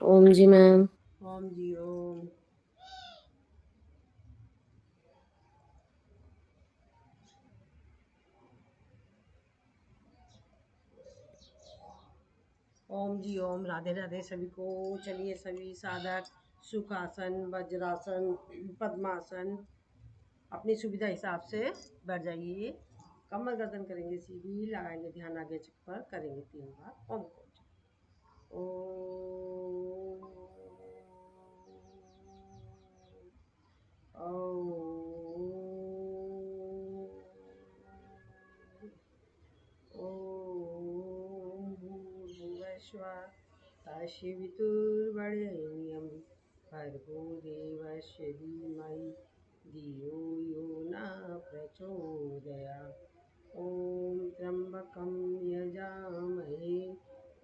ओम जी ma'am. ओम जी ओम। ओम जी ओम। राधे राधे सभी को। चलिए सभी साधक सुखासन, वज्रासन, पद्मासन अपनी सुविधा हिसाब से बैठ जाइए। कमर गर्दन करेंगे सीधी, लगाएंगे ध्यान आगे चित पर, करेंगे 3 बार ओम को। ओम भूर्भुवस्सुः तस्वितुर्वरेण्यं भर्गो देवस्य धीमहि धियो यो न प्रचोदयात्। ॐ त्र्यम्बकं यजामहे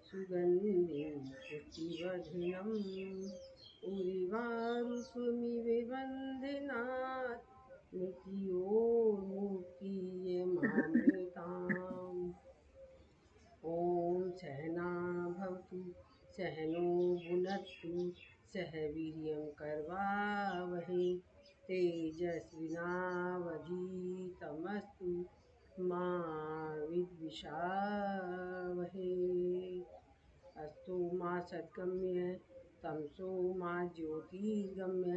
सुगन्धिं पुष्टिवर्धनम् उर्वारुकमिव बन्धनात् मृत्योर्मुक्तियमामृताम्। ॐ सहना भवतु सहनो भुनक्तु सह वीर्यं करवावहै तेजस्विनावधीतमस्तु मा विद्विषावहै। अस्तु मा सद्गम्य तमसो मा ज्योतिर्गम्य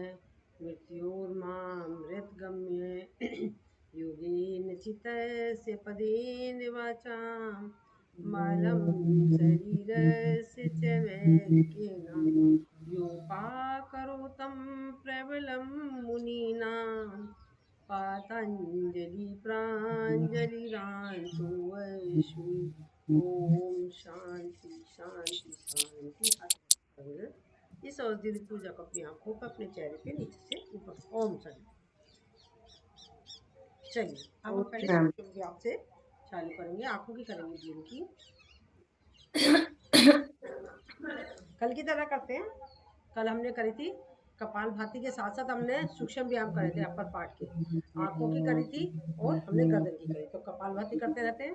मृत्योर्मामृतगम्य योगेन चित्तस्य पदेन वाचां मलं शरीरस्य च वैरिकेण योपाकरोतं प्रबलं मुनीनां पातञ्जलि प्राञ्जलिरान्तो वैष्णु। ओम शांति शांति शांति। इस औषधि पूजा को अपनी आंखों पर, अपने चेहरे पे नीचे से ऊपर ओम सभी। चलिए अब हम पहले मैम। सूक्ष्म से चालू करेंगे। आंखों की करेंगे दिन की। कल की तरह करते हैं। कल हमने करी थी कपालभाति के साथ साथ हमने सूक्ष्म व्यायाम करे थे अपर पार्ट के। आंखों की करी थी और हमने गर्दन की करी। तो कपालभाति करते रहते हैं।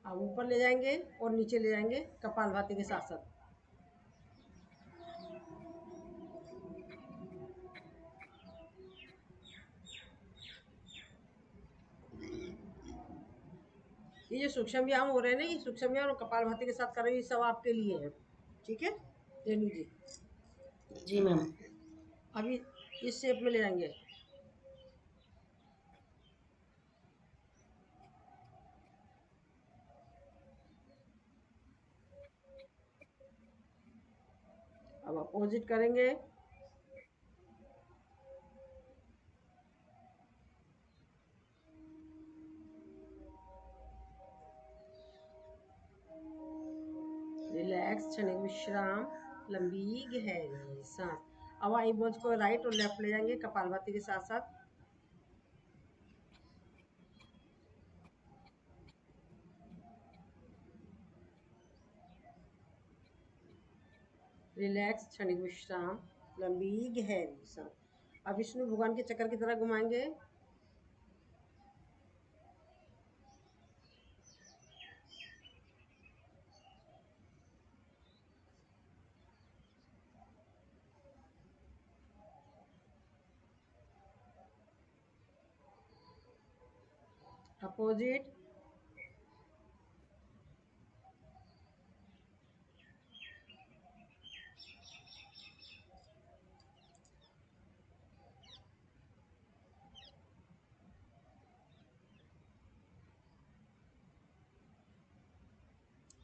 अब ऊपर ले जाएंगे और नीचे ले जाएंगे कपालभाति के साथ साथ। ये जो सूक्ष्म व्यायाम हो रहे हैं ना, ये सूक्ष्म व्यायाम और कपालभाति के साथ कर रहे हैं, ये सब आपके लिए है। ठीक है रेणु जी। जी मैम। अभी इस शेप में ले जाएंगे। अब अपोजिट करेंगे। रिलैक्स, क्षणिक विश्राम, लंबी गहरी सांस। अब आईब्रोज को राइट और लेफ्ट ले जाएंगे कपालभाति के साथ साथ। रिलैक्स, क्षणिक विश्राम, लंबी गहरी सांस। अब विष्णु भगवान के चक्कर की तरह घुमाएंगे। अपोजिट।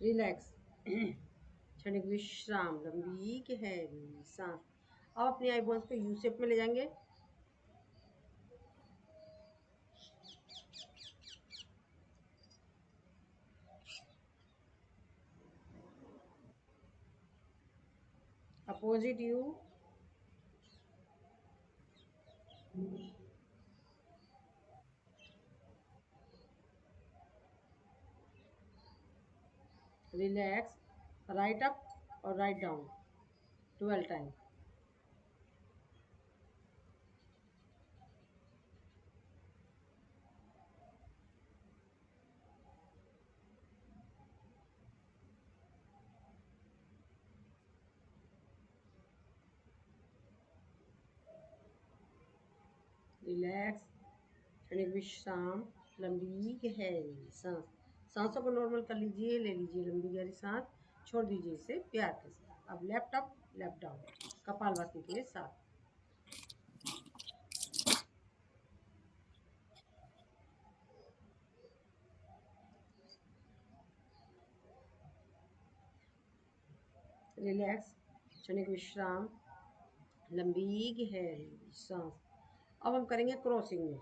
रिलैक्स, क्षणिक विश्राम, लंबी गहरी सांस। अब अपनी आईब्रोज को यू शेप में ले जाएंगे। Opposite you. Relax, right up और राइट डाउन 12 टाइम। रिलैक्स, क्षणिक विश्राम, लंबी गहरी सांस। सांसों को नॉर्मल कर लीजिए, ले लीजिए लंबी गहरी सांस, छोड़ दीजिए इसे प्यार के साथ। अब left up left down kapalbhati के साथ। रिलैक्स, क्षणिक विश्राम, लंबी गहरी सांस। अब हम करेंगे क्रॉसिंग में।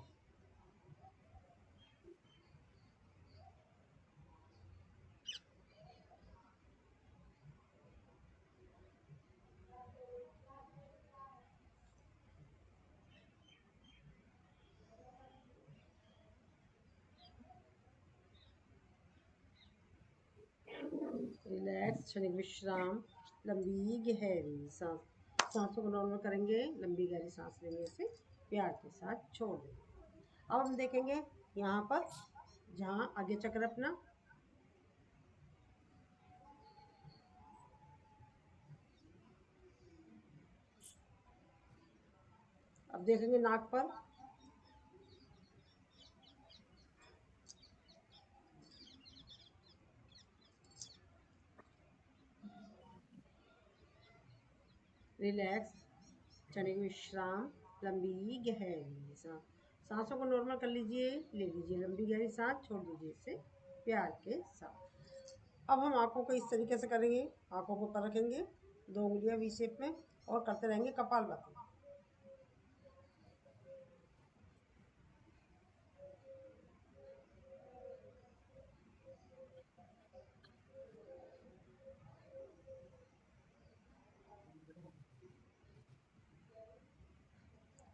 रिलैक्स, क्षणिक विश्राम, लंबी गहरी सांस। सांसों को नॉर्मल करेंगे, लंबी गहरी सांस लेने से प्यार के साथ छोड़ देंगे। अब हम देखेंगे यहाँ पर, जहाँ आगे चक्र अपना, अब देखेंगे नाक पर, रिलैक्स, क्षणिक विश्राम, लंबी गहरी सांस। सांसों को नॉर्मल कर लीजिए, ले लीजिए लंबी गहरी सांस, छोड़ दीजिए इसे प्यार के साथ। अब हम आंखों को इस तरीके से करेंगे, आंखों को ऊपर रखेंगे, 2 उंगलियां वी शेप में, और करते रहेंगे कपालभाति।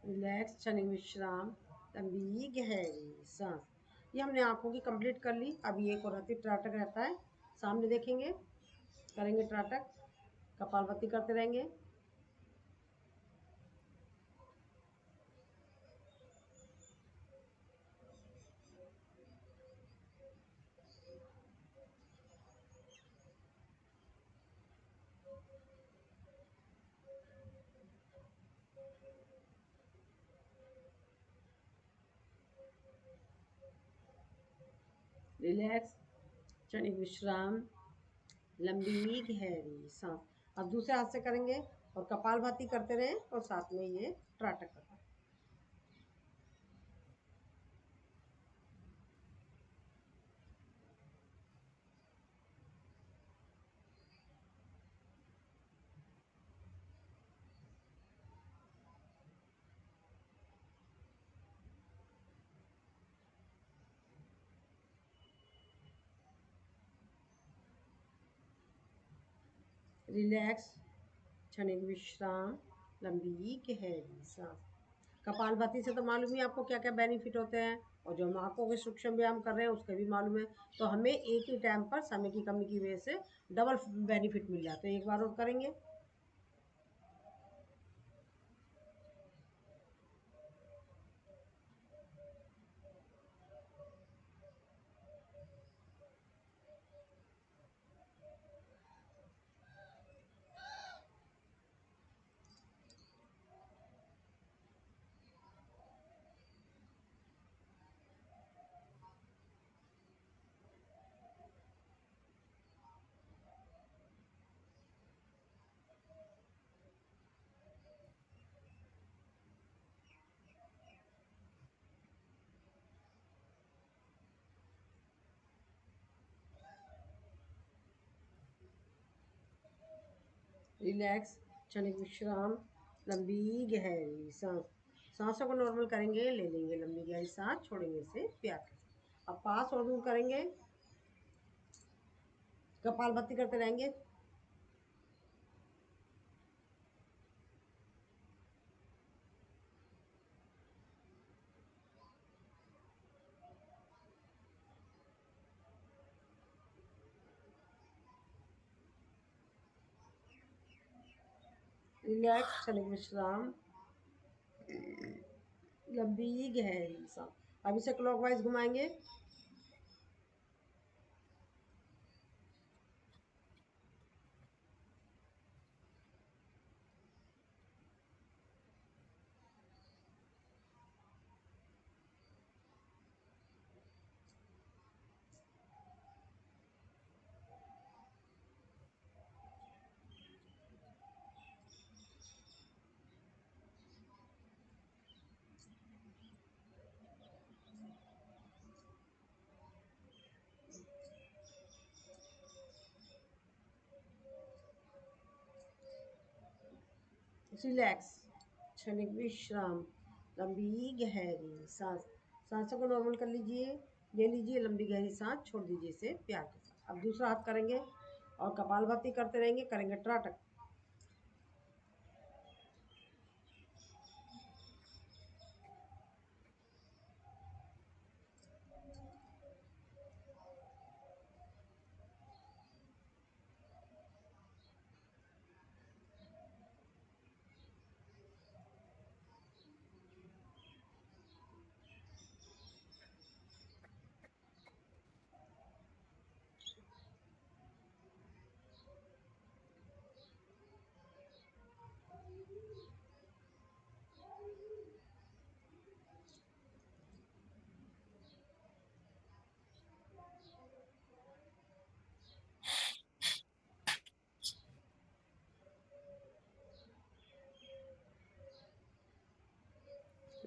रिलैक्स, क्षणिक विश्राम, लंबी गहरी सांस। ये हमने आंखों की कंप्लीट कर ली। अब ये एक और त्राटक रहता है, सामने देखेंगे, करेंगे त्राटक, कपालभाति करते रहेंगे। रिलैक्स, क्षणिक विश्राम, लंबी गहरी सांस। अब दूसरे हाथ से करेंगे और कपालभाति करते रहें और साथ में ये त्राटक करते रहें। रिलैक्स, क्षणिक विश्राम, लंबी गहरी सांस। कपालभाति से तो मालूम ही आपको क्या क्या बेनिफिट होते हैं, और जो हम आंखों के सूक्ष्म व्यायाम कर रहे हैं उसके भी मालूम है। तो हमें एक ही टाइम पर समय की कमी की वजह से डबल बेनिफिट मिल जाते हैं। एक बार और करेंगे। रिलैक्स, क्षणिक विश्राम, लंबी गहरी सांस। सांसों को नॉर्मल करेंगे, ले लेंगे लंबी गहरी सांस, छोड़ेंगे इसे प्यार के साथ। अब पास और दूर करेंगे, कपालभाति करते रहेंगे। रिलैक्स, क्षणिक विश्राम, लंबी गहरी सांस। अब इसे क्लॉकवाइज घुमाएंगे। रिलैक्स, क्षणिक विश्राम, लंबी गहरी सांस। सांसों को नॉर्मल कर लीजिए, ले लीजिए लंबी गहरी सांस, छोड़ दीजिए इसे प्यार के साथ। अब दूसरा हाथ करेंगे और कपालभाति करते रहेंगे, करेंगे टराटक।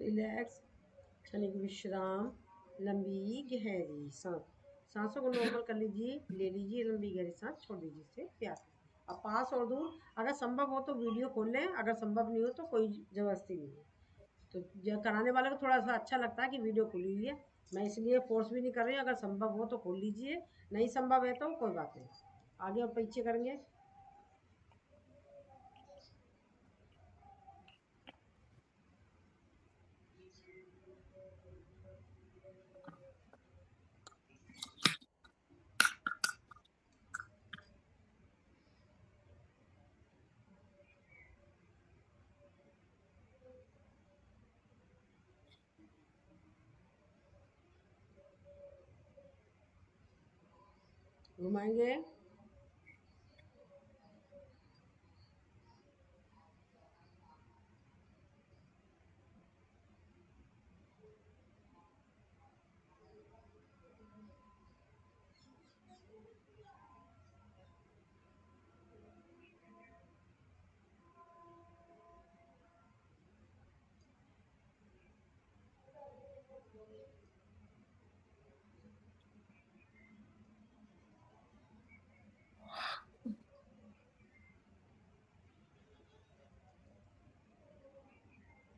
रिलैक्स, क्षणिक विश्राम, लंबी गहरी सांस। सांसों को नॉर्मल कर लीजिए, ले लीजिए लंबी गहरी सांस, छोड़ दीजिए इसे प्यार से। अब पास और दूर, अगर संभव हो तो वीडियो खोल लें, अगर संभव नहीं हो तो कोई जबरदस्ती नहीं है। तो कराने वाले को थोड़ा सा अच्छा लगता है कि वीडियो खुली हुई है, मैं इसलिए फोर्स भी नहीं कर रही हूँ। अगर संभव हो तो खोल लीजिए, नहीं संभव है तो कोई बात नहीं। आगे और पीछे करेंगे। घुमाएंगे,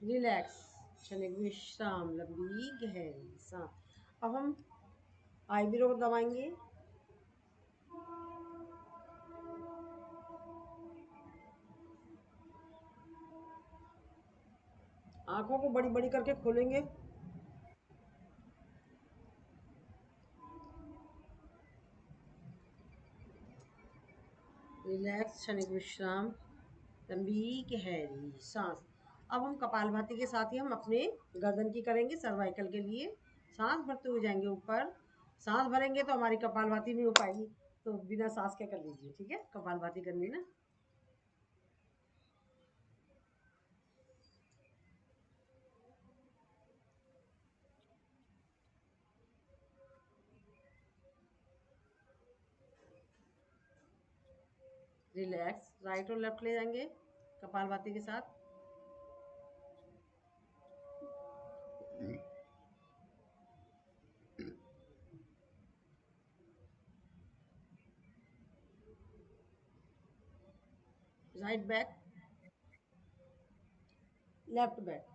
रिलैक्स, क्षणिक विश्राम, लंबी गहरी सांस। अब हम आईब्रो को दबाएंगे, आंखों को बड़ी बड़ी करके खोलेंगे, रिलैक्स, क्षणिक विश्राम, लंबी गहरी सांस। अब हम कपालभाति के साथ ही हम अपने गर्दन की करेंगे, सर्वाइकल के लिए सांस भरते हुए जाएंगे ऊपर। सांस भरेंगे तो हमारी कपालभाति नहीं हो पाएगी, तो बिना सांस के कर लीजिए, ठीक है। कपालभाति करनी ना। रिलैक्स, राइट और लेफ्ट ले जाएंगे कपालभाति के साथ। Right back, left back.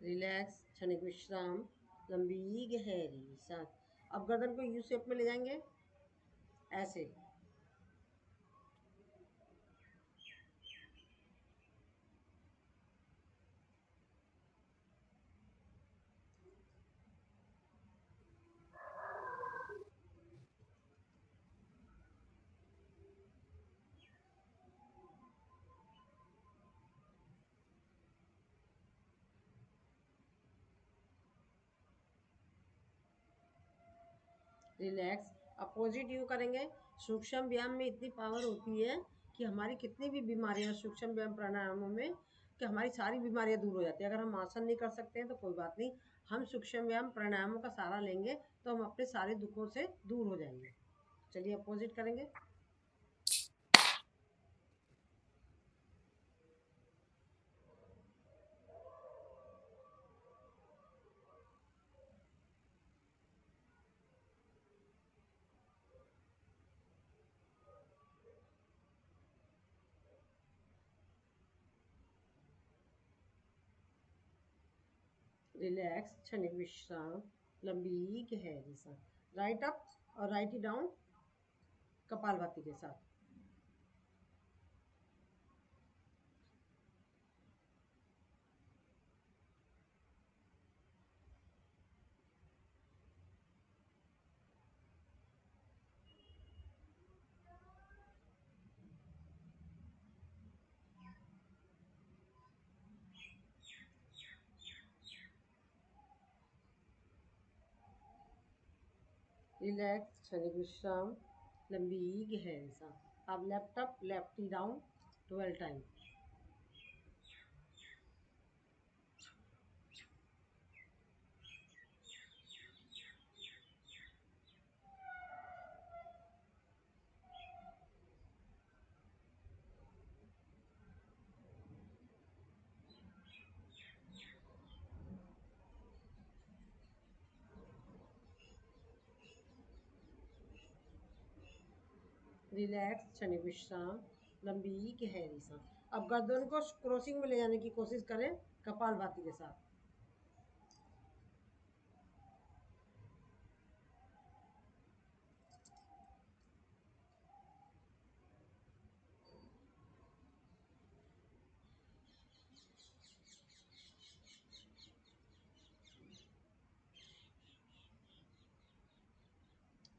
Relax, क्षणिक विश्राम, लंबी गहरी सांस। अब गर्दन को यू शेप में ले जाएंगे, ऐसे। रिलैक्स, अपोजिट यू करेंगे। सूक्ष्म व्यायाम में इतनी पावर होती है कि हमारी कितनी भी बीमारियां सूक्ष्म व्यायाम प्राणायामों में कि हमारी सारी बीमारियां दूर हो जाती है। अगर हम आसन नहीं कर सकते हैं तो कोई बात नहीं, हम सूक्ष्म व्यायाम प्राणायामों का सहारा लेंगे तो हम अपने सारे दुखों से दूर हो जाएंगे। चलिए अपोजिट करेंगे। रिलैक्स, क्षणिक विश्राम, लंबी गहरी सांस। राइट अप और राइट ही डाउन कपालभाति के साथ। रिलैक्स, क्षणिक विश्राम, लंबी गहरी सांस। अब लेफ्ट अप लेफ्ट ही डाउन 12 टाइम। रिलैक्स, क्षणिक विश्राम, लंबी गहरी सांस। अब गर्दन को क्रॉसिंग में ले जाने की कोशिश करें कपालभाति के साथ।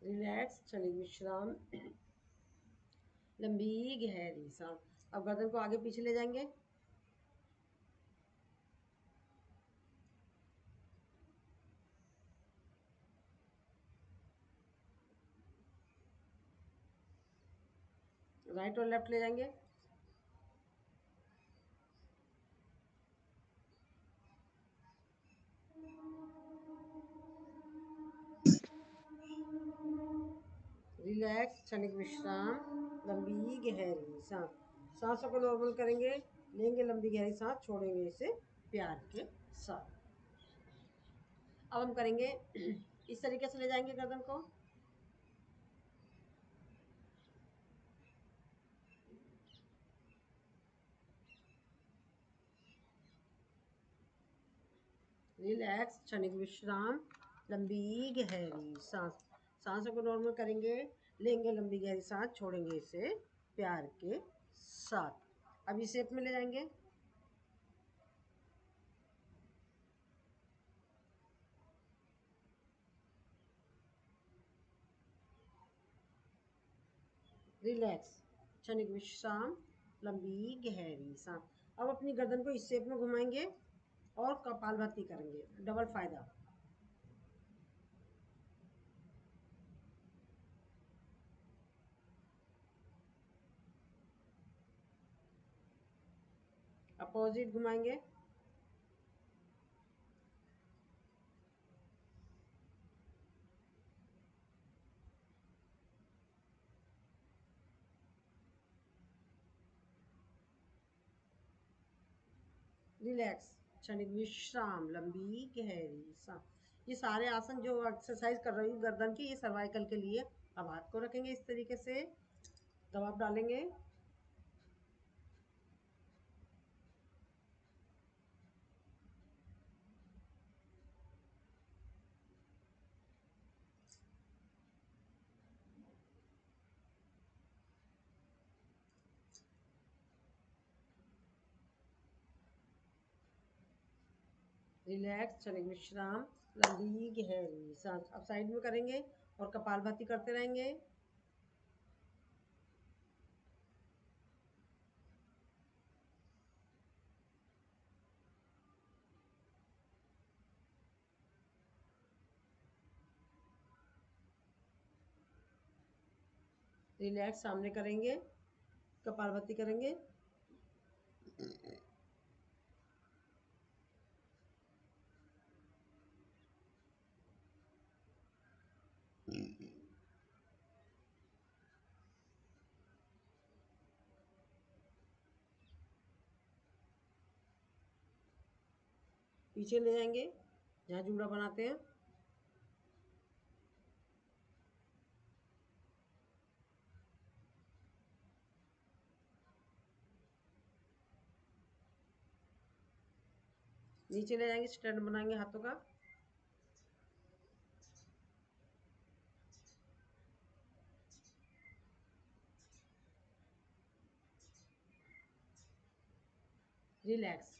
रिलैक्स, क्षणिक विश्राम, लंबी गहरी सांस। अब गर्दन को आगे पीछे ले जाएंगे। राइट और लेफ्ट ले जाएंगे। रिलैक्स, क्षणिक विश्राम, लंबी गहरी सांस। सांसों को नॉर्मल करेंगे, लेंगे लंबी गहरी सांस, छोड़ेंगे इसे प्यार के साथ। अब हम करेंगे इस तरीके से ले जाएंगे गर्दन को। रिलैक्स, क्षणिक विश्राम, लंबी गहरी सांस। सांसों को नॉर्मल करेंगे, लेंगे लंबी गहरी सांस, छोड़ेंगे इसे प्यार के साथ। अब इस शेप में ले जाएंगे। रिलैक्स, क्षणिक विश्राम, लंबी गहरी सांस। अब अपनी गर्दन को इस शेप में घुमाएंगे और कपालभाति करेंगे, डबल फायदा। अपोजिट घुमाएंगे। रिलैक्स, क्षणिक विश्राम, लंबी गहरी सांस। ये सारे आसन जो एक्सरसाइज कर रही हूँ गर्दन की, ये सर्वाइकल के लिए। अब हाथ को रखेंगे इस तरीके से, दबाव डालेंगे। रिलैक्स, क्षणिक विश्राम, लंबी गहरी सांस। अब साइड में करेंगे और कपालभाति करते रहेंगे। रिलैक्स, सामने करेंगे, कपालभाति करेंगे। पीछे ले जाएंगे जहाँ जूड़ा बनाते हैं। नीचे ले जाएंगे, स्टैंड बनाएंगे हाथों का। रिलैक्स।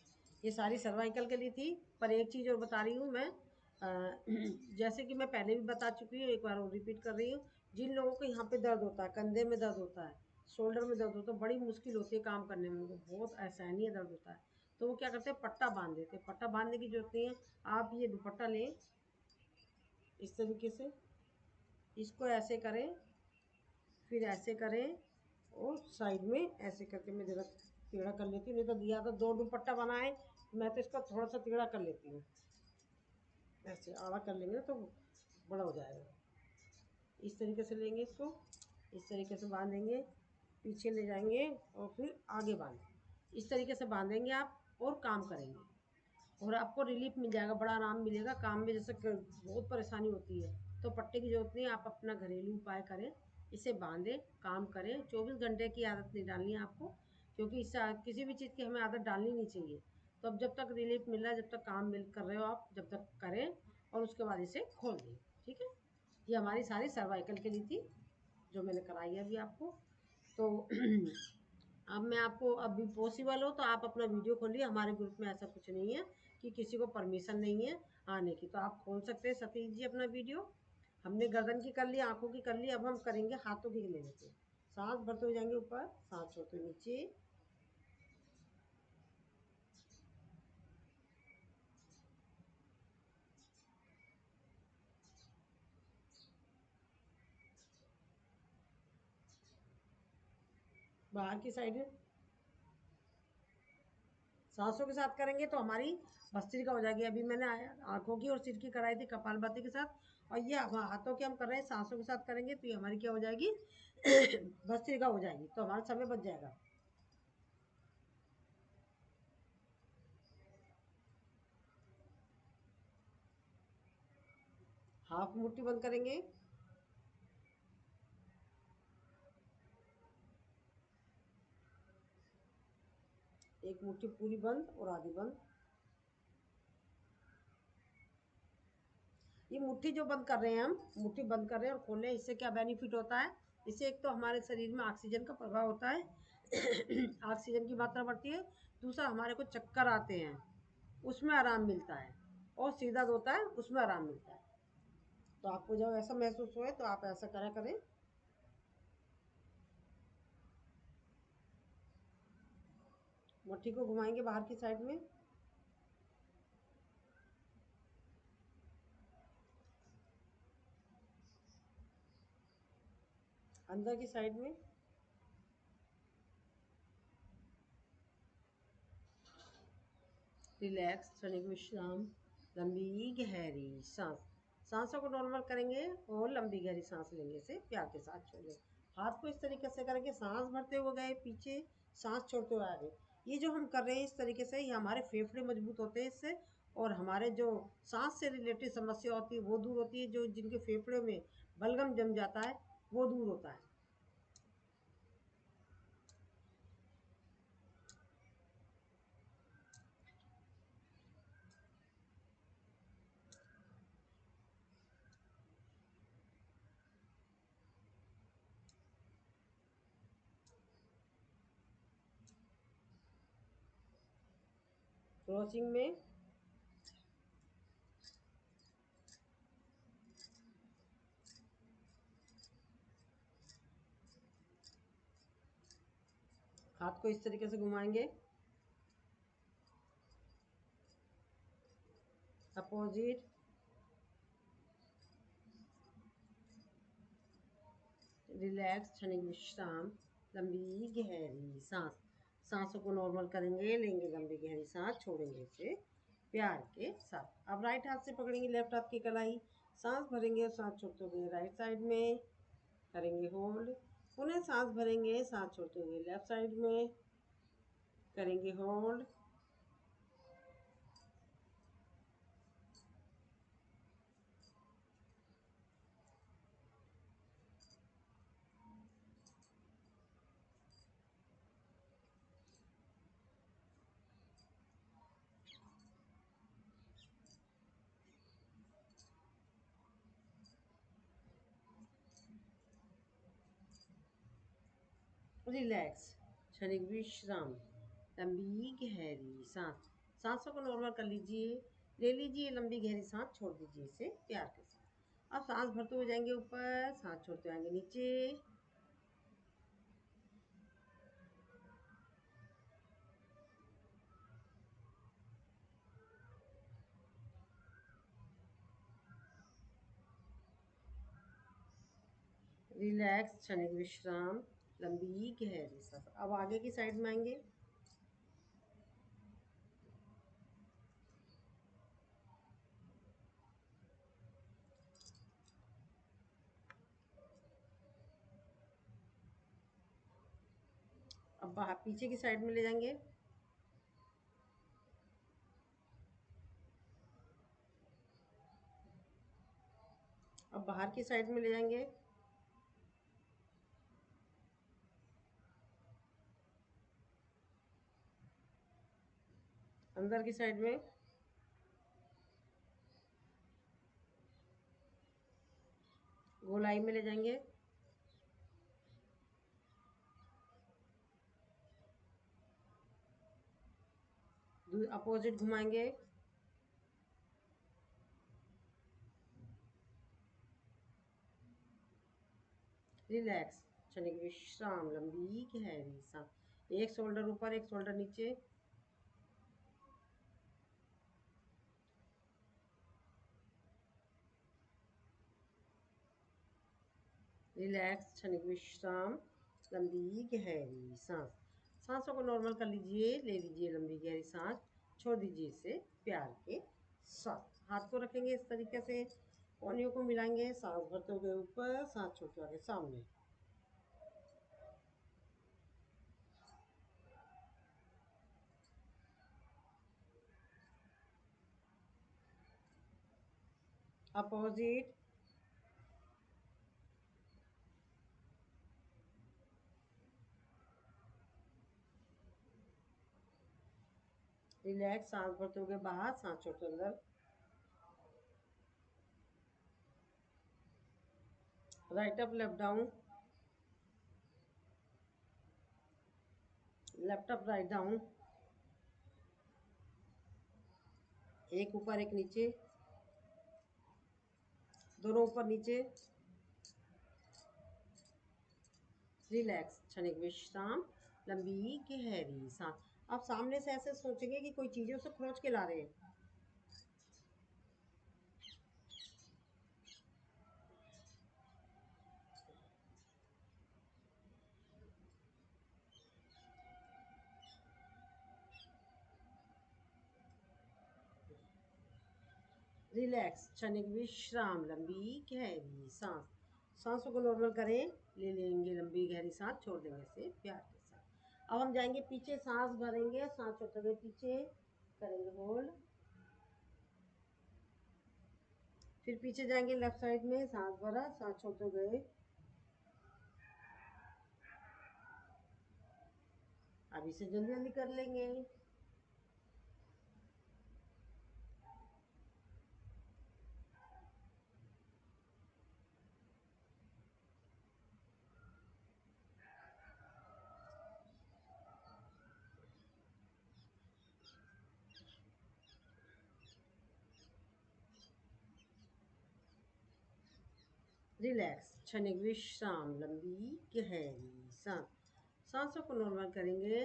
ये सारी सर्वाइकल के लिए थी, पर एक चीज़ और बता रही हूँ मैं। जैसे कि मैं पहले भी बता चुकी हूँ, एक बार और रिपीट कर रही हूँ। जिन लोगों को यहाँ पे दर्द होता है, कंधे में दर्द होता है, शोल्डर में दर्द होता है, बड़ी मुश्किल होती है काम करने में, उनको बहुत असहनीय दर्द होता है, तो वो क्या करते हैं, पट्टा बांध देते हैं। पट्टा बांधने की जरूरत नहीं है। आप ये दुपट्टा लें इस तरीके से, इसको ऐसे करें, फिर ऐसे करें, और साइड में ऐसे करके मैं जरा टेढ़ा कर लेती हूँ। नहीं तो दिया तो दो दुपट्टा बनाए, मैं तो इसका थोड़ा सा टेढ़ा कर लेती हूँ। ऐसे आड़ा कर लेंगे तो बड़ा हो जाएगा। इस तरीके से लेंगे इसको, इस तरीके से बांधेंगे, पीछे ले जाएंगे और फिर आगे बांधेंगे। इस तरीके से बांधेंगे आप और काम करेंगे, और आपको रिलीफ मिल जाएगा, बड़ा आराम मिलेगा। काम में जैसे बहुत परेशानी होती है तो पट्टे की जरूरत नहीं है, आप अपना घरेलू उपाय करें, इसे बांधें, काम करें। 24 घंटे की आदत नहीं डालनी है आपको, क्योंकि इससे किसी भी चीज़ की हमें आदत डालनी नहीं चाहिए। तो अब जब तक रिलीफ मिल रहा है, जब तक काम मिल कर रहे हो आप, जब तक करें, और उसके बाद इसे खोल दें। ठीक है, ये हमारी सारी सर्वाइकल के लिए थी जो मैंने कराई है अभी आपको। तो अब मैं आपको, अभी पॉसिबल हो तो आप अपना वीडियो खोलिए। हमारे ग्रुप में ऐसा कुछ नहीं है कि किसी को परमिशन नहीं है आने की, तो आप खोल सकते हैं सतीश जी अपना वीडियो। हमने गर्दन की कर ली, आंखों की कर ली, अब हम करेंगे हाथों की ले लेते हैं। सांस भरते हुए जाएंगे ऊपर, सांस छोड़ते हुए नीचे। बाहर की साइड सांसों के साथ करेंगे तो हमारी भस्त्रिका हो जाएगी। अभी मैंने आंखों की और सिर की कराई थी कपालभाति के साथ, और ये हाथों की हम कर रहे हैं सांसों के साथ करेंगे, तो ये हमारी क्या हो जाएगी, भस्त्रिका हो जाएगी, तो हमारा समय बच जाएगा। हाफ मुट्ठी बंद करेंगे, एक मुट्ठी पूरी बंद और आधी बंद। ये मुट्ठी जो बंद कर रहे हैं, हम मुट्ठी बंद कर रहे हैं और खोल रहे हैं, इससे क्या बेनिफिट होता है, इससे एक तो हमारे शरीर में ऑक्सीजन का प्रभाव होता है, ऑक्सीजन की मात्रा बढ़ती है। दूसरा, हमारे को चक्कर आते हैं उसमें आराम मिलता है, और सिर दर्द होता है उसमें आराम मिलता है। तो आपको जब ऐसा महसूस होए तो आप ऐसा करा करें। मुट्ठी को घुमाएंगे बाहर की साइड में, अंदर की साइड में। रिलैक्स, क्षणिक विश्राम, लंबी गहरी सांस। सांसों को नॉर्मल करेंगे और लंबी गहरी सांस लेंगे से प्यार के साथ छोड़ें। हाथ को इस तरीके से करेंगे, सांस भरते हुए गए पीछे, सांस छोड़ते हुए आगे। ये जो हम कर रहे हैं इस तरीके से, ये हमारे फेफड़े मजबूत होते हैं इससे, और हमारे जो सांस से रिलेटेड समस्या होती है वो दूर होती है। जो जिनके फेफड़े में बलगम जम जाता है वो दूर होता है। क्रॉसिंग में हाथ को इस तरीके से घुमाएंगे, अपोजिट। रिलैक्स, क्षणिक विश्राम, लंबी गहरी सांस। सांसों को नॉर्मल करेंगे, लेंगे लंबी गहरी सांस, छोड़ेंगे इसे प्यार के साथ। अब राइट हाथ से पकड़ेंगे लेफ्ट हाथ की कलाई, सांस भरेंगे और सांस छोड़ते हुए राइट साइड में, करेंगे होल्ड। पुनः सांस भरेंगे, सांस छोड़ते हुए लेफ्ट साइड में, करेंगे होल्ड। रिलैक्स, क्षणिक विश्राम, लंबी गहरी सांस। सांसों को नॉर्मल कर लीजिए, ले लीजिए लंबी गहरी सांस, छोड़ दीजिए इसे प्यार के साथ। अब सांस भरते हुए जाएंगे ऊपर, सांस छोड़ते आएंगे नीचे। रिलैक्स, क्षणिक विश्राम, लंबी गहरी सांस। अब आगे की साइड में आएंगे। अब बाहर पीछे की साइड में ले जाएंगे। अब बाहर की साइड में ले जाएंगे। अंदर की साइड में। गोलाई में ले जाएंगे। अपोजिट घुमाएंगे। रिलैक्स, क्षणिक विश्राम, लंबी गहरी सांस। एक शोल्डर ऊपर, एक शोल्डर नीचे। रिलैक्स, क्षणिक विश्राम, लंबी गहरी सांस। सांसों को नॉर्मल कर लीजिए, ले लीजिए लंबी गहरी सांस, छोड़ दीजिए इसे प्यार के साथ। हाथ को रखेंगे इस तरीके से, कोहनियों को मिलाएंगे, सांस भरते हुए ऊपर, सांस छोड़ते हुए सामने। अपोजिट। रिलैक्स, सांस भरते हुए बाहर, सांस छोड़ते अंदर। Right up, left down, left up, write down. एक ऊपर एक नीचे, दोनों ऊपर नीचे। रिलैक्स, क्षणिक विश्राम, लंबी गहरी सांस। आप सामने से ऐसे सोचेंगे कि कोई चीजें उसे खरोच के ला रहे हैं। रिलैक्स, क्षणिक विश्राम, लंबी गहरी सांस। सांसों को नॉर्मल करें, ले लेंगे लंबी गहरी सांस, छोड़ देंगे इसे प्यार के साथ। अब हम जाएंगे पीछे, सांस भरेंगे, सांस छोड़ते हुए पीछे, करेंगे होल्ड। फिर पीछे जाएंगे लेफ्ट साइड में, सांस भरा, सांस छोड़ते गए। अब इसे जल्दी जल्दी कर लेंगे। रिलैक्स, क्षणिक विश्राम, लंबी गहरी सांस। सांसों को नॉर्मल करेंगे,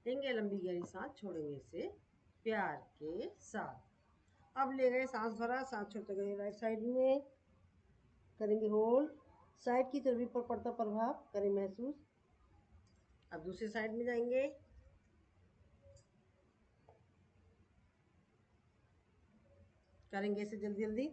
लेंगे लंबी गहरी सांस, छोड़ेंगे इसे प्यार के साथ। अब ले गए, सांस भरा, सांस छोड़ते गए राइट साइड में, करेंगे होल्ड। साइड की चर्बी पर पड़ता प्रभाव करें महसूस। अब दूसरी साइड में जाएंगे। करेंगे इसे जल्दी जल्दी।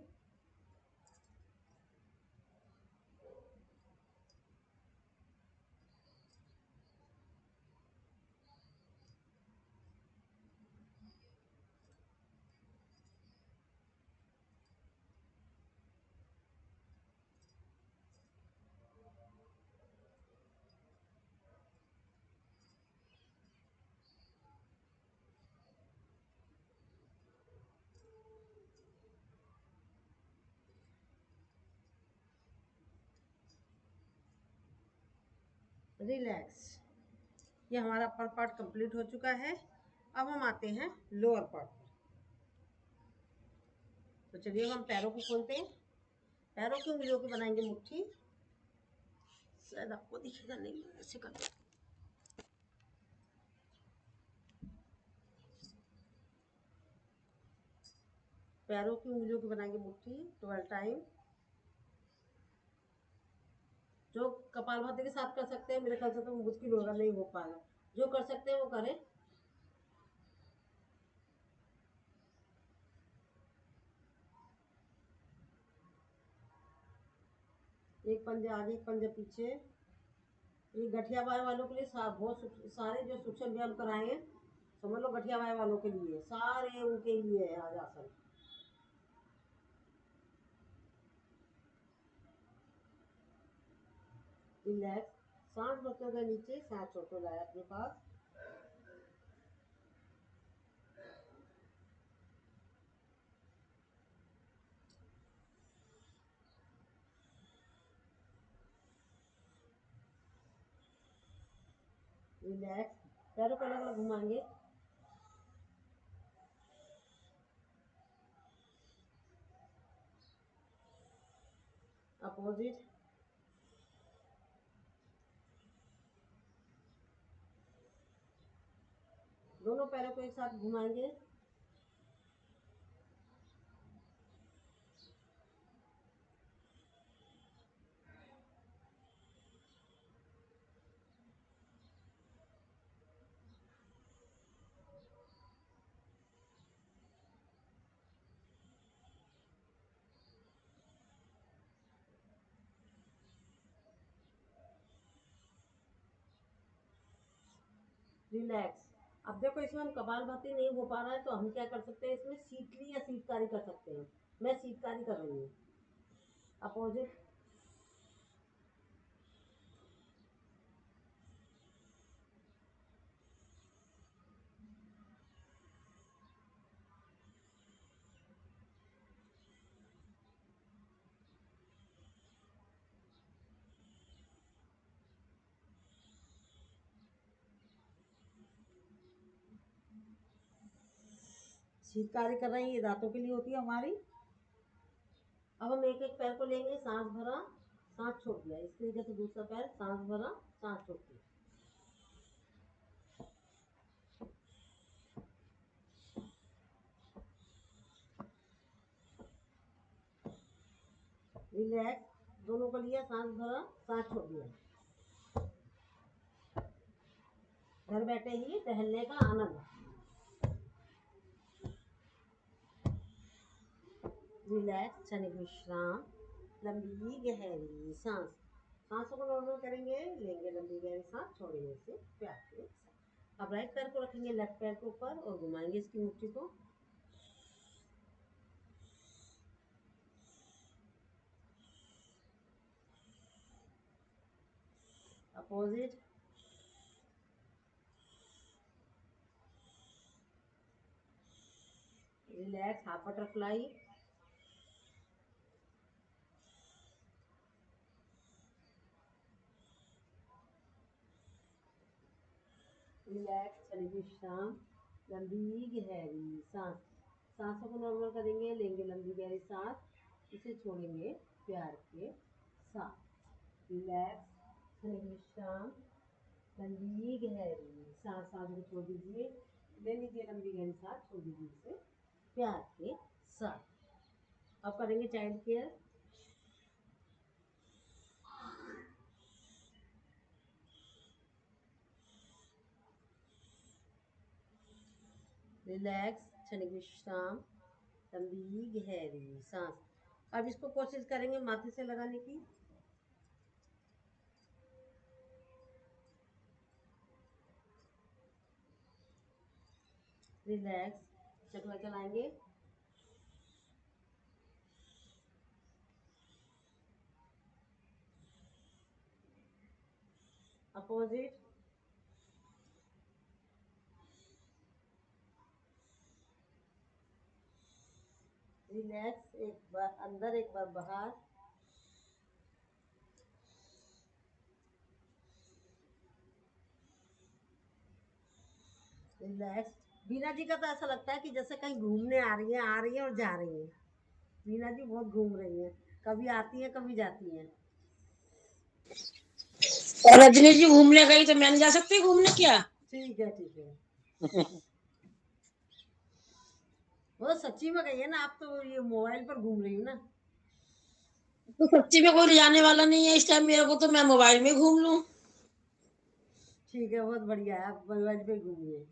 रिलैक्स। ये हमारा अपर पार्ट कंप्लीट हो चुका है। अब हम आते हैं लोअर पार्ट पर। तो चलिए हम पैरों को खोलते हैं। पैरों की उंगलियों की बनाएंगे मुट्ठी। शायद आपको दिखेगा नहीं, ऐसे कर दो। पैरों की उंगलियों की बनाएंगे मुट्ठी 12 टाइम। जो कपालभाति के साथ कर सकते हैं, मेरे ख्याल से तो मुश्किल होगा, नहीं हो पाएगा। जो कर सकते हैं वो करें। एक पंजा आगे, एक पंजा पीछे। ये गठिया बाय वालों के लिए बहुत सारे जो सूक्ष्म व्यायाम कराए हैं, समझ लो गठिया बाय वालों के लिए, सारे उनके लिए है आज आसन। रिलैक्स। सांस भरते हुए नीचे, सांस छोड़ते लाए अपने पास। रिलैक्स। पैरों को अलग अलग घुमाएंगे। अपोजिट। दोनों पैरों को एक साथ घुमाएंगे। रिलैक्स। अब देखो इसमें हम कपालभाति नहीं हो पा रहा है, तो हम क्या कर सकते हैं, इसमें शीतली या शीतकारी कर सकते हैं। मैं शीतकारी कर रही हूँ। अपोजिट। शीतकारी कर रहे हैं, ये दांतों के लिए होती है हमारी। अब हम एक एक पैर को लेंगे, सांस भरा, सांस छोड़ दिया। इस तरीके से दूसरा पैर, सांस भरा, सांस छोड़ दिया। रिलैक्स। दोनों को लिया, सांस भरा, सांस छोड़ दिया। घर बैठे ही टहलने का आनंद। रिलैक्स, क्षणिक विश्राम, लंबी गहरी सांस। सांसों को नॉर्मल करेंगे, लेंगे लंबी गहरी सांस, छोड़ेंगे इसे प्यार के साथ। अब राइट पैर को रखेंगे लेफ्ट पैर के ऊपर और घुमाएंगे इसकी मुट्ठी को। Opposite. Relax, half butterfly. Relax, क्षणिक विश्राम, लंबी गहरी सांस। सांसों को नॉर्मल करेंगे, लेंगे लंबी गहरी सांस, इसे छोड़ेंगे प्यार के साथ। रिलैक्स, क्षणिक विश्राम, लंबी गहरी सांस। सांस को छोड़ दीजिए, ले लीजिए लंबी गहरी सांस, छोड़ दीजिए इसे प्यार के साथ। अब करेंगे चाइल्ड केयर। रिलैक्स, क्षणिक विश्राम, लंबी गहरी सांस। अब इसको कोशिश करेंगे माथे से लगाने की। रिलैक्स, चक्र चलाएंगे। अपोजिट। रिलैक्स, एक बार अंदर, एक बार बाहर। रिलैक्स। बीना जी का तो ऐसा लगता है कि जैसे कहीं घूमने आ रही है और जा रही है। बीना जी बहुत घूम रही है, कभी आती है कभी जाती है। और रजनी जी घूमने गई तो मैं नहीं जा सकती घूमने क्या? ठीक है ठीक है। वो सच्ची में गई है ना, आप तो ये मोबाइल पर घूम रही हो ना। तो सच्ची में कोई ले जाने वाला नहीं है इस टाइम मेरे को, तो मैं मोबाइल में घूम लूं। ठीक है, बहुत बढ़िया है, आप मोबाइल पे घूमिए।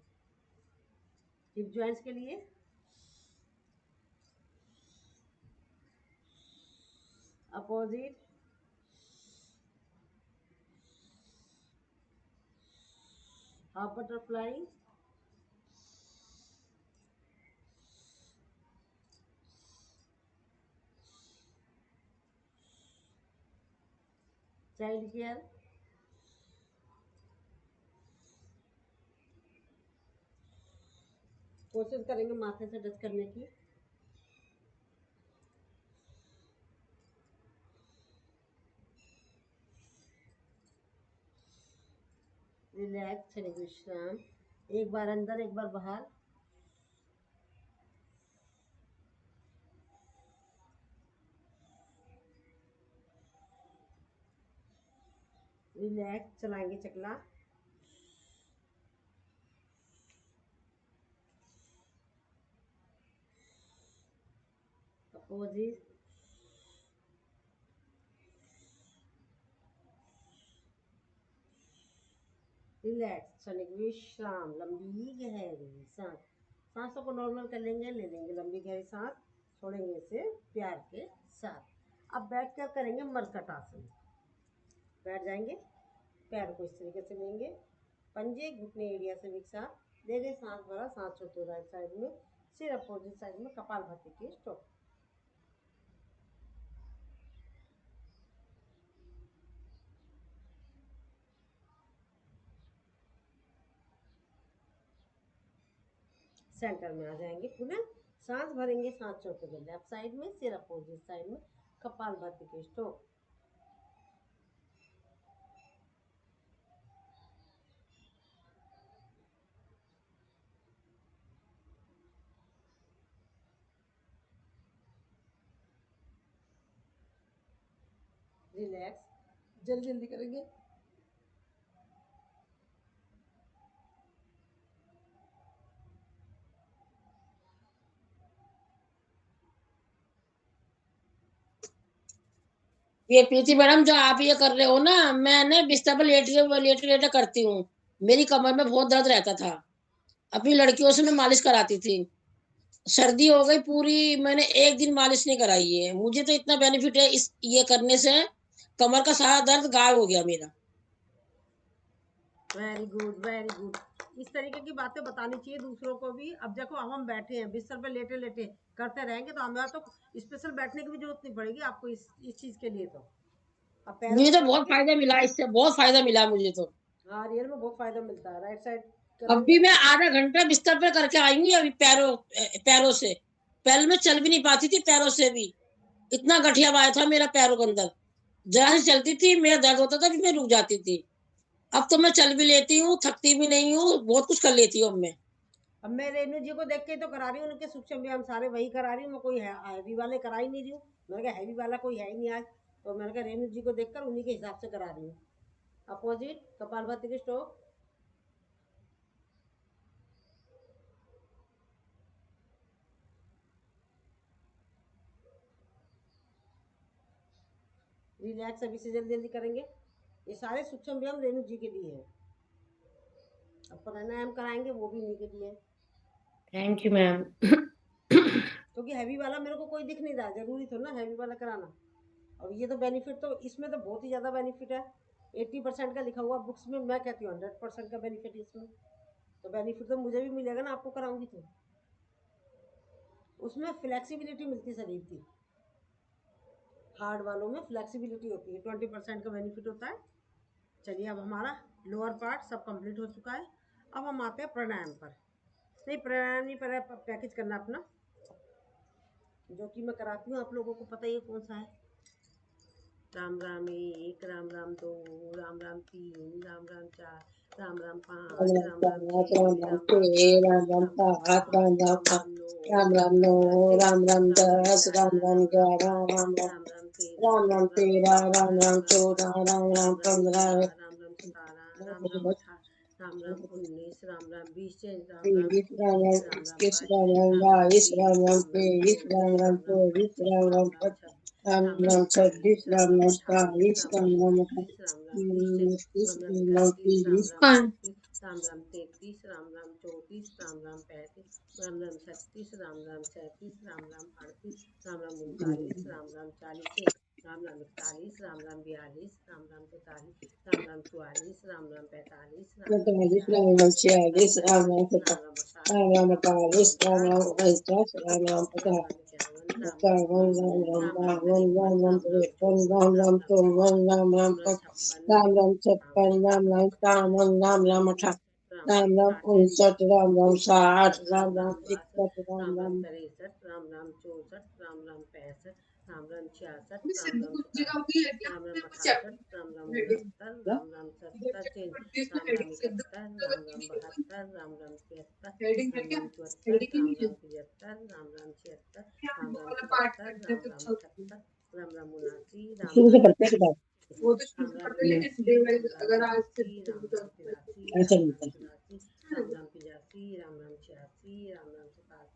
हिप जॉइंट्स के लिए opposite, half butterfly, child care, कोशिश करेंगे माथे से टच करने की। रिलैक्स, क्षणिक विश्राम, एक बार अंदर एक बार बाहर। रिलैक्स, चलाएंगे चकला। अपोजिट, रिलैक्स, क्षणिक विश्राम, लंबी गहरी सांस। सांसों को नॉर्मल कर लेंगे, ले लेंगे लंबी गहरी सांस, छोड़ेंगे इसे प्यार के साथ। अब बैठ कर करेंगे मरकट आसन। बैठ जाएंगे, पैर को इस तरीके से लेंगे, पंजे घुटने एरिया से एक साथ देंगे, सांस भरा, सांस छोड़ते राइट साइड में, सिर अपोजिट साइड में, कपालभाति के स्ट्रोक। सेंटर में आ जाएंगे, पुनः सांस भरेंगे, सांस छोड़ते हुए लेफ्ट साइड में, सिर अपोजिट साइड में, कपालभाति के स्ट्रोक। रिलैक्स, जल्दी जल्दी करेंगे। ये प्रीति मैडम जो आप ये कर रहे हो ना, मैं बिस्तर पर लेटे लेटे करती हूँ। मेरी कमर में बहुत दर्द रहता था, अपनी लड़कियों से मैं मालिश कराती थी। सर्दी हो गई पूरी, मैंने एक दिन मालिश नहीं कराई है। मुझे तो इतना बेनिफिट है इस ये करने से, कमर का सारा दर्द गायब हो गया मेरा। Very good very good. इस तरीके की बातें बतानी चाहिए दूसरों को भी। अब देखो, अब हम बैठे हैं बिस्तर पे लेटे लेटे करते रहेंगे तो हमें तो स्पेशल बैठने की भी जरूरत नहीं पड़ेगी आपको इस चीज के लिए। तो अब पैरों मुझे को तो बहुत करेंगे। फायदा मिला इससे, बहुत फायदा मिला मुझे तो। हाँ, रियल में बहुत फायदा मिलता है। राइट साइड अब भी करेंगे। मैं आधा घंटा बिस्तर पे करके आएंगी अभी, पैरों से। पहले मैं चल भी नहीं पाती थी पैरों से भी, इतना गठिया आया था मेरा पैरों के अंदर। जरा से चलती थी मेरा दर्द होता था कि मैं रुक जाती थी। अब तो मैं चल भी लेती हूँ, थकती भी नहीं हूँ, बहुत कुछ कर लेती हूँ अब मैं। अब मैं रेनू जी को देख के तो करा रही हूँ, उनके सूक्ष्म व्यायाम सारे वही करा रही हूँ मैं, कोई हैवी वाले करा ही नहीं रही हूँ। मैंने कहा हैवी वाला कोई है ही नहीं आज, तो मैंने कहा रेनू जी को देखकर उन्हीं के हिसाब से करा रही हूँ। अपोजिट कपालभाति के स्ट्रोक। रिलैक्स, अभी से जल्दी जल्दी करेंगे। ये सारे सूक्ष्म व्यायाम रेणु जी के लिए है। अब प्राणायाम कराएंगे वो भी इन्हीं के लिए है। Thank you ma'am. क्योंकि हैवी वाला मेरे को कोई दिख नहीं रहा, जरूरी तो ना हैवी वाला कराना। और ये तो बेनिफिट तो इसमें तो बहुत ही ज़्यादा बेनिफिट है। 80% का लिखा हुआ बुक्स में, मैं कहती हूँ 100% का बेनिफिट इसमें। तो बेनिफिट तो मुझे भी मिलेगा ना, आपको कराऊंगी तो। उसमें फ्लेक्सिबिलिटी मिलती है शरीर की। हार्ड वालों में फ्लेक्सिबिलिटी होती है, 20% का बेनिफिट होता है। चलिए, अब हमारा लोअर पार्ट सब कंप्लीट हो चुका है। अब हम आते हैं प्राणायाम पर। नहीं, प्राणायाम नहीं, पर पैकेज करना अपना, जो कि मैं कराती हूँ, आप लोगों को पता ही है कौन सा है। राम राम 1, राम राम 2, राम राम 3, राम राम 4, राम राम राम 5, राम राम राम पाँच, 6, राम राम राम राम छः, 7, राम राम राम राम सात, 8, राम राम राम आठ, राम 9, राम राम राम नौ, राम 10, राम राम राम राम दस, 11, राम राम राम राम ग्यारह, 12, राम राम राम राम 13, राम राम राम राम तेरह, 14, राम राम राम राम चौदह, 15, राम राम राम राम 16, 15, राम राम 17, राम राम 18, राम राम 19, राम राम 20, राम राम 20, राम 21, राम राम राम 21, 22, राम राम राम राम 22, 23, राम राम राम राम 23, 24, राम राम राम राम 24, 25, राम राम राम राम 26, राम राम राम राम 26, 27, राम राम राम राम 28, 27, राम राम राम राम 29, राम राम 30, 29, राम राम राम राम 31, राम 30, राम 32, राम राम 33, राम राम 34, राम राम 35, राम राम 36, राम राम 37, राम राम 38, राम राम 39, राम राम 40, राम राम 41, राम राम 42, राम राम 43, राम राम 44, राम राम 45, राम राम 45, राम 46, राम राम 46, राम राम राम 47, 47, राम राम राम 48, राम राम राम 48, राम 49, राम राम राम 49, राम राम 50, 50, राम राम 51, राम राम 51, 52, राम राम राम राम 52, 53, राम राम राम राम 53, 54, राम राम राम राम 54, 55, राम राम राम राम 56, राम राम राम राम 56, राम राम 57, 57, राम राम राम राम 58, 59, राम राम राम राम 60, 59, राम राम 60, राम राम राम राम 62, 61, राम राम राम राम 63, राम राम 64, राम राम 65, राम राम 66, राम राम 67, राम राम 68, राम राम 69, राम राम 70, राम राम 71, राम राम 72, राम राम 73, राम राम 74, राम राम 75, राम राम 76, राम राम 77, राम राम 78, राम राम 79, राम शुरू से राम पढ़ते हैं किताब। राम राम 81, राम राम 82, राम राम 83, ऐसा राम राम मिलता 84, राम राम 85, राम राम 86, राम राम 87,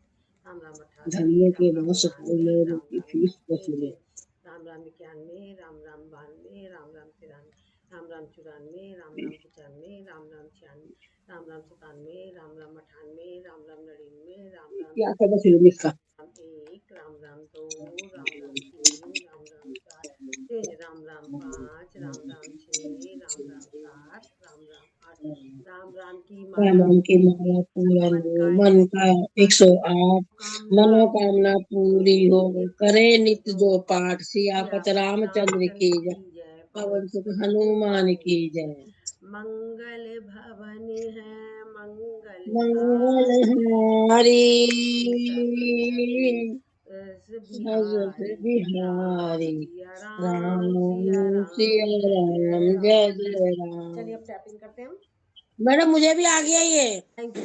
राम राम है 88, धनिया के राम राम बहुत सफाई 89, में राम की राम फीस 10 91, मिले। राम राम 91, राम राम 92, राम राम 93, राम राम 94, राम राम 95, राम राम 96, राम राम 97, राम राम 98, राम राम 99, राम राम क्या 100, करना चाहिए इसका? राम 1, राम राम 2, राम राम 3, राम राम 4, तेज राम राम 5, राम राम 6, राम राम 7, राम राम 8, राम राम की राम माला राम की माला पूरन मन हो, का मन का 108, कामना मनोकामना पूरी हो, नित्य करे नित्य नित्य जो जो पाठ पाठ, सियापत सियापत रामचंद्र की रामचंद्र जय, की जय, पवन पवन सुत सुत हनुमान हनुमान की की जय। जय। मंगल भवन है मंगल मंगल हारी, हारी रस हजरत बिहारी, राम बिहारी, सिया राम सिया राम राम, सिया जय राम, जय जय राम। जय चलिए राम। अब टैपिंग करते हैं हम। मैडम मुझे भी आ गया ये। Thank you.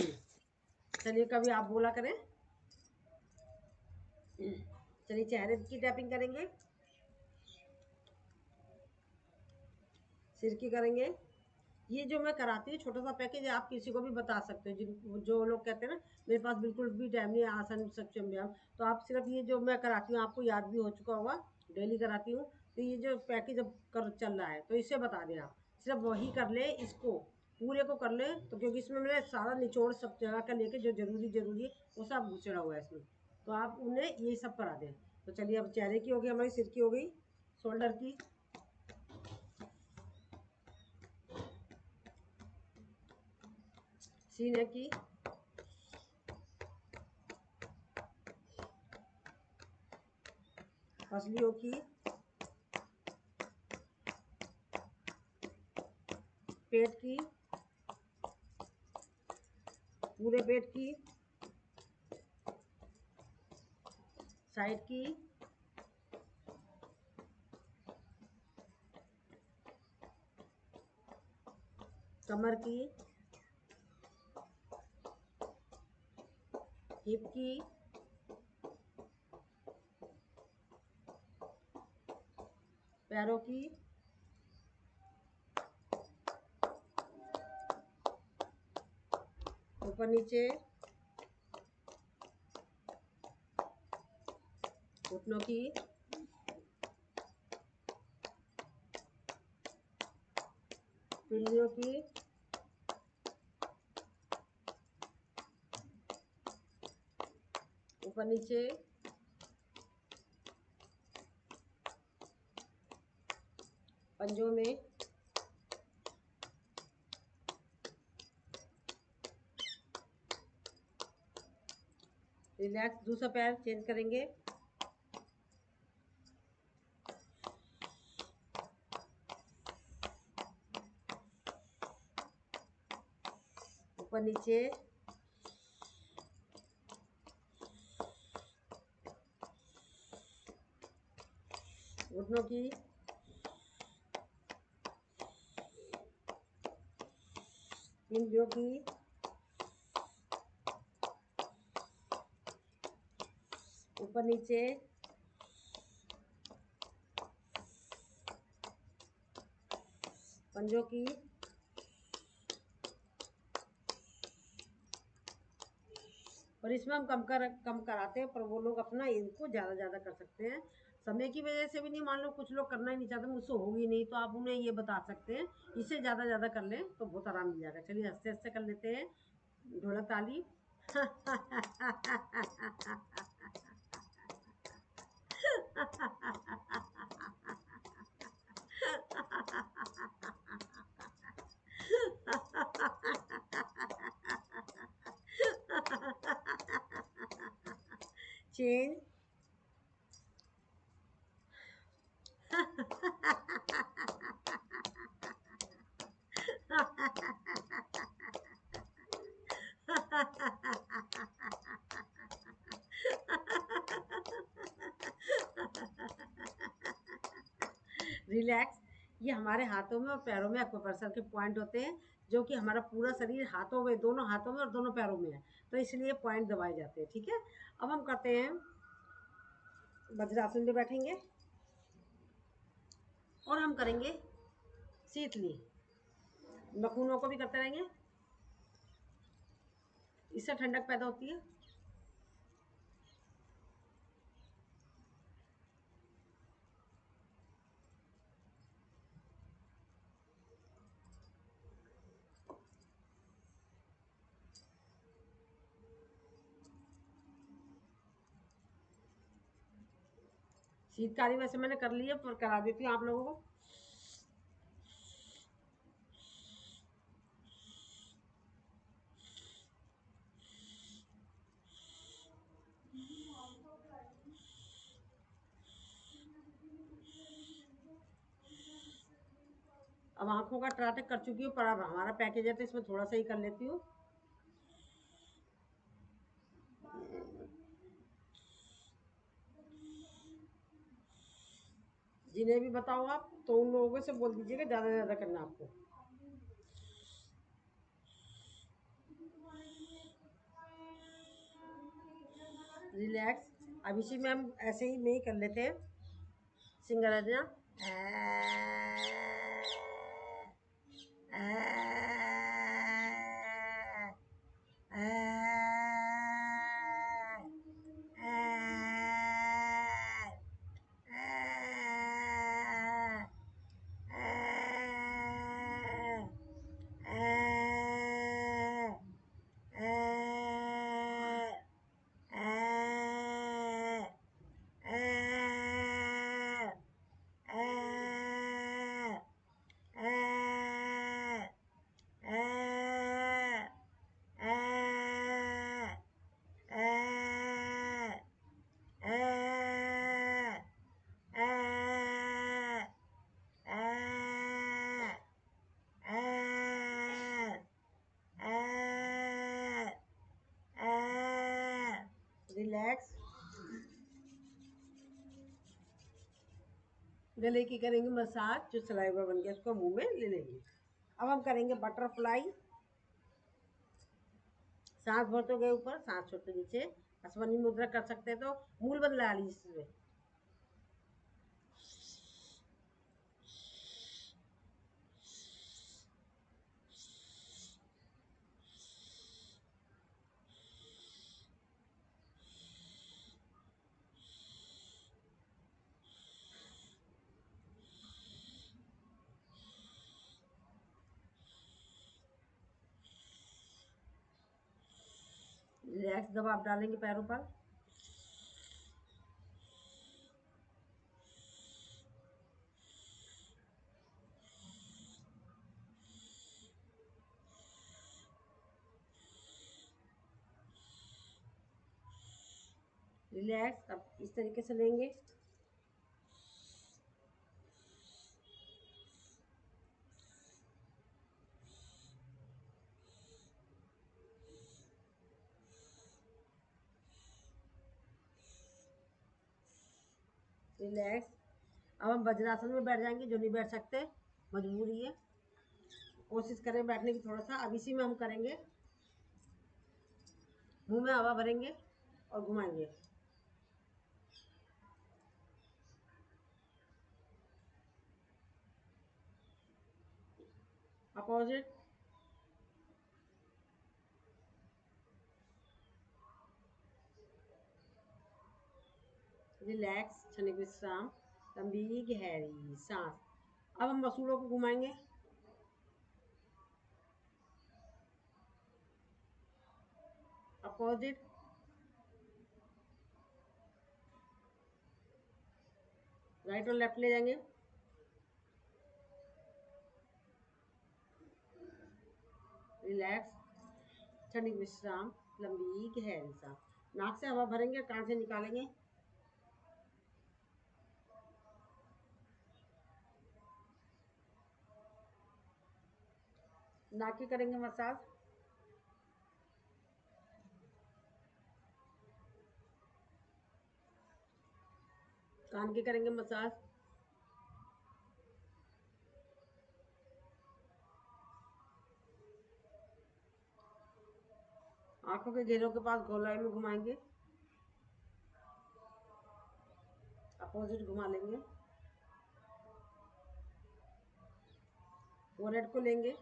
चलिए कभी आप बोला करें। चलिए चेहरे की टैपिंग करेंगे, सिर की करेंगे। ये जो मैं कराती हूँ छोटा सा पैकेज आप किसी को भी बता सकते हो, जिन जो लोग कहते हैं ना मेरे पास बिल्कुल भी टाइम नहीं है, आसान सक्षम व्यायाम, तो आप सिर्फ ये जो मैं कराती हूँ आपको याद भी हो चुका होगा, डेली कराती हूँ, तो ये जो पैकेज अब कर चल रहा है तो इससे बता दें आप सिर्फ वही कर ले, इसको पूरे को कर ले, तो क्योंकि इसमें मैंने सारा निचोड़ सब जगह का लेके जो जरूरी जरूरी है वो सब घुसेड़ा हुआ है इसमें, तो आप उन्हें ये सब करा दें। तो चलिए अब चेहरे की हो गई, हमारी सिर की हो गई, शोल्डर की, सीने की, पसलियों की, पेट की, पूरे पेट की, साइड की, कमर की, हिप की, पैरों की, ऊपर नीचे, घुटनों की, पिल्लियों की, ऊपर नीचे, पंजों में, रिलैक्स। दूसरा पैर चेंज करेंगे, ऊपर नीचे, घुटनों की, इंद्रियों की ऊपर नीचे पंजों की और इसमें हम कम कराते हैं, पर वो लोग अपना इनको ज़्यादा कर सकते हैं। समय की वजह से भी नहीं, मान लो कुछ लोग करना ही नहीं चाहते, मुझसे होगी नहीं, तो आप उन्हें ये बता सकते हैं इससे ज़्यादा कर लें तो बहुत आराम मिल जाएगा। चलिए हंसते हंसते कर लेते हैं, ढोलक ताली। चेंज। रिलैक्स। ये हमारे हाथों में और पैरों में एक्यूप्रेशर के पॉइंट होते हैं, जो कि हमारा पूरा शरीर हाथों में, दोनों हाथों में और दोनों पैरों में है, तो इसलिए पॉइंट दबाए जाते हैं। ठीक है, अब हम करते हैं वज्रासन में बैठेंगे और हम करेंगे शीतली, नखूनों को भी करते रहेंगे, इससे ठंडक पैदा होती है। शीतकाली वैसे मैंने कर ली है, पर करा देती हूँ आप लोगों को। अब आंखों का ट्राटक कर चुकी हूँ, पर अब हमारा पैकेज है तो इसमें थोड़ा सा ही कर लेती हूँ। जिन्हें भी बताओ आप, तो उन लोगों से बोल दीजिएगा ज़्यादा करना आपको। रिलैक्स। अब इसी में हम ऐसे ही में ही कर लेते हैं सिंगराजना। रिलैक्स। गले की करेंगे मसाज, जो सलाइवा बन गया उसको मुंह में ले लेंगे। अब हम करेंगे बटरफ्लाई। सांस भरते गए ऊपर, सांस छोड़ते नीचे। असमनी मुद्रा कर सकते हैं तो मूल बंद लगा लीजिए। रिलैक्स दबाव डालेंगे पैरों पर। रिलैक्स। अब इस तरीके से लेंगे। रिलैक्स। अब हम वज्रासन में बैठ जाएंगे, जो नहीं बैठ सकते, मजबूरी है। कोशिश करें बैठने की थोड़ा सा। अब इसी में हम करेंगे, मुंह में हवा भरेंगे और घुमाएंगे। अपोजिट, रिलैक्स, क्षणिक विश्राम, लंबी गहरी सांस। अब हम मसूड़ों को घुमाएंगे। अपोजिट, राइट और लेफ्ट ले जाएंगे। रिलैक्स, क्षणिक विश्राम, लंबी गहरी सांस। नाक से हवा भरेंगे, कान से निकालेंगे। नाक की करेंगे मसाज। कान की करेंगे मसाज। आंखों के घेरों के पास गोलाई में घुमाएंगे। अपोजिट घुमा लेंगे। फोरहेड को लेंगे।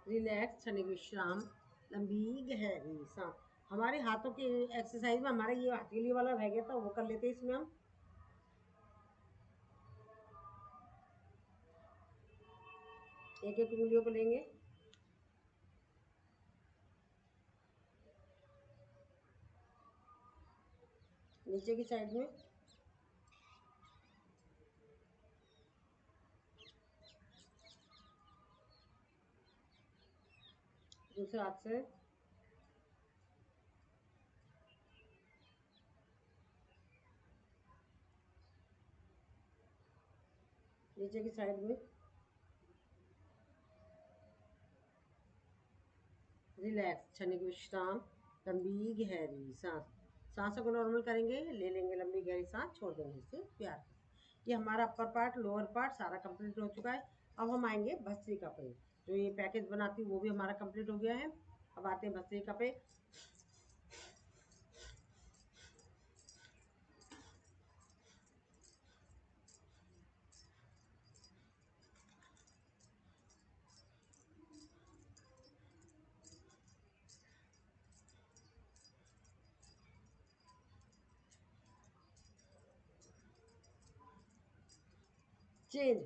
रिलैक्स, क्षणिक विश्राम, लंबी गहरी सांस। हमारे हाथों की एक्सरसाइज में हमारा ये हथेली वाला रह गया था, वो कर लेते हैं इसमें हम। एक एक उंगलियों को लेंगे। नीचे की साइड में। दूसरे हाथ से। नीचे की साइड में। रिलैक्स, क्षणिक विश्राम, लंबी गहरी सांस। सांसों को नॉर्मल करेंगे, ले लेंगे लंबी गहरी सांस, छोड़ देंगे इसे प्यार से। ये हमारा अपर पार्ट, लोअर पार्ट सारा कंप्लीट हो चुका है। अब हम आएंगे भस्त्रिका पे। जो ये पैकेज बनाती हूँ वो भी हमारा कंप्लीट हो गया है। अब आते हैं भस्त्रिका पे। Change,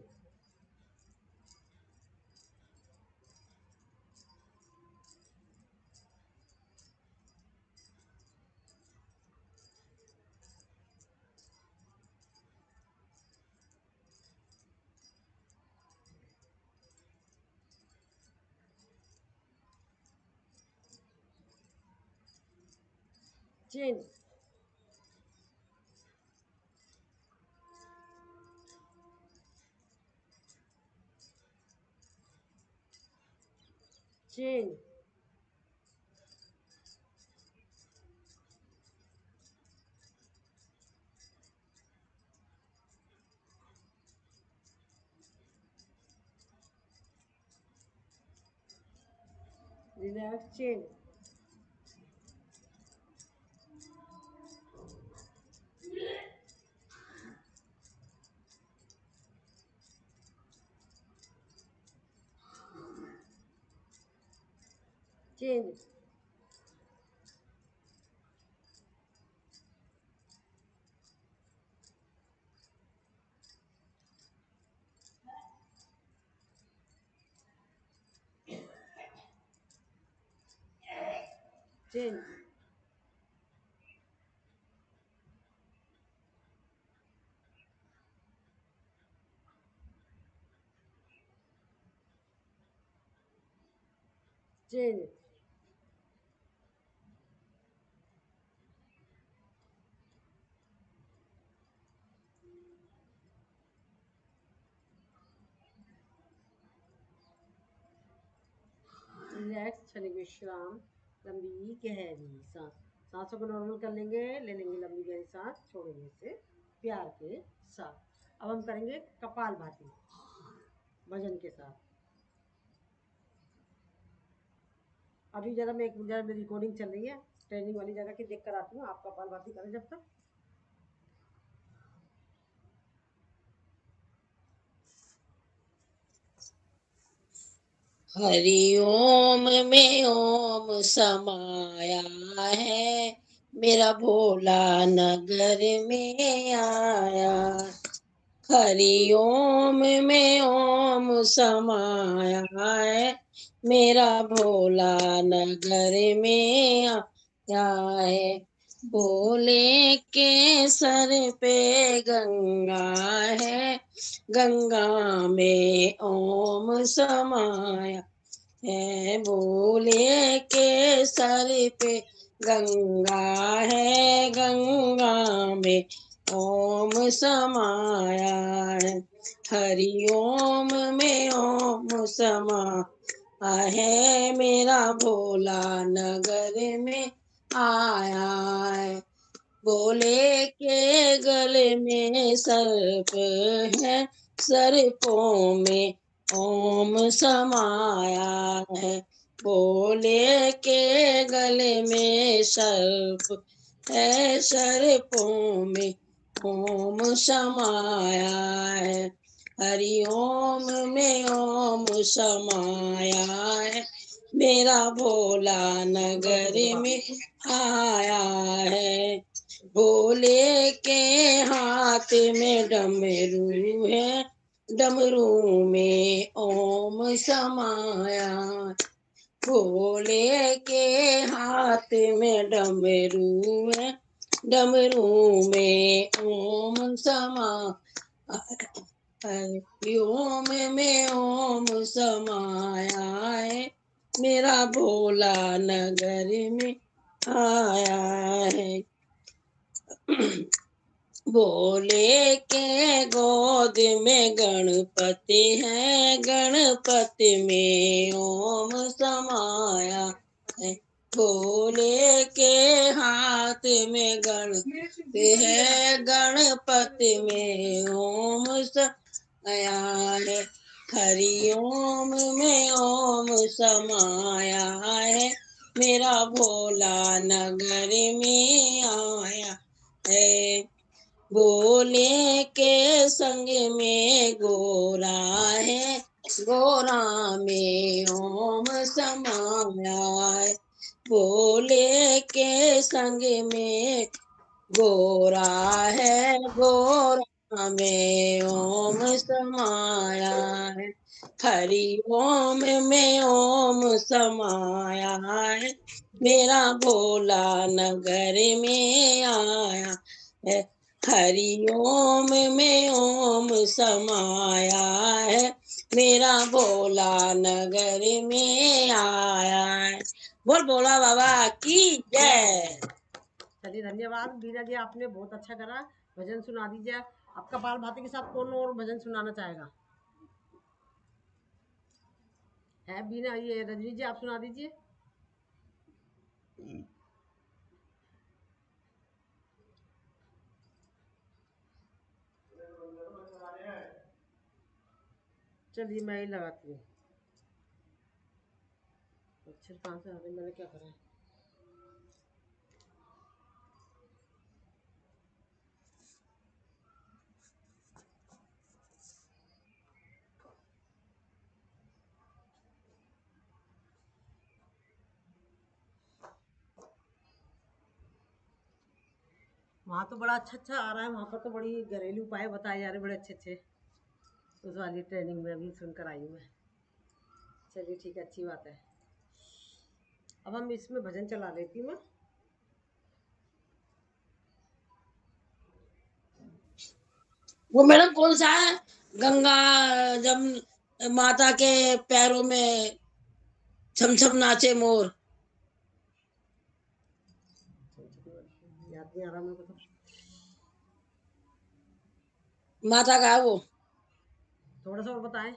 change, change, relax, change, change, change, change, relax, क्षणिक विश्राम, लंबी गहरी सांस। सांसों को नॉर्मल कर लेंगे, ले लेंगे लंबी गहरी सांस, छोड़ेंगे इसे प्यार के साथ। अब हम करेंगे कपालभाति वजन के साथ। अभी जरा मेरी रिकॉर्डिंग चल रही है, ट्रेनिंग वाली जगह की देख कर आती हूँ, आप कपालभाति करें जब तक। हरि ओम में ओम समाया है, मेरा भोला नगर में आया। हरि ओम में ओम समाया है, मेरा भोला नगर में आया है। भोले के सर पे गंगा है, गंगा में ओम समाया है। भोले के सर पे गंगा है, गंगा में ओम समाया है। हरि ओम में ओम समा है, मेरा भोला नगर में आया है। भोले के गले में सर्प है, सर्पों में ओम समाया है। भोले के गले में सर्प है, सर्पों में ओम समाया है। हरि ओम में ओम समाया है, मेरा भोला नगर में आया है। भोले के हाथ में डमरू है, डमरू में ओम समाया। भोले के हाथ में डमरू है, डमरू में ओम समा। हरि ओम में ओम समाया है, मेरा भोला नगर में आया है। भोले के गोद में गणपति है, गणपति में ओम समाया है। भोले के हाथ में गणपति है, गणपति में ओम समाया है। हरि ओम में ओम समाया है, मेरा भोला नगर में आया है। भोले के संग में गोरा है, गोरा में ओम समाया है। भोले के संग में गोरा है, गोरा में ओम समाया है। हरि ओम में ओम समाया है, मेरा भोला नगर में आया है। हरि ओम में ओम समाया है, मेरा भोला नगर में आया है। बोल भोला बाबा की जय। चलिए धन्यवाद बीना जी, आपने बहुत अच्छा करा। भजन सुना दीजिए। आप कपालभाति के साथ कौन और भजन सुनाना चाहेगा? है बीना, ये रजनी जी आप सुना दीजिए। चलिए मैं ही लगाती हूँ। अक्षर कहाँ से आ रहे, मैंने क्या करा है? वहाँ तो बड़ा अच्छा अच्छा आ रहा है, वहाँ पर तो बड़ी घरेलू उपाय बताए जा रहे बड़े अच्छे अच्छे। उस वाली ट्रेनिंग में भी सुनकर आई हूँ मैं। चलिए ठीक है, अच्छी बात है। अब हम इसमें भजन चला लेती हूँ मैं। वो मैडम कौन सा है? गंगा जब माता के पैरों में छम छम नाचे मोर। याद नहीं आ रहा मेरे को तो। माता का है वो। थोड़ा सा और बताएं।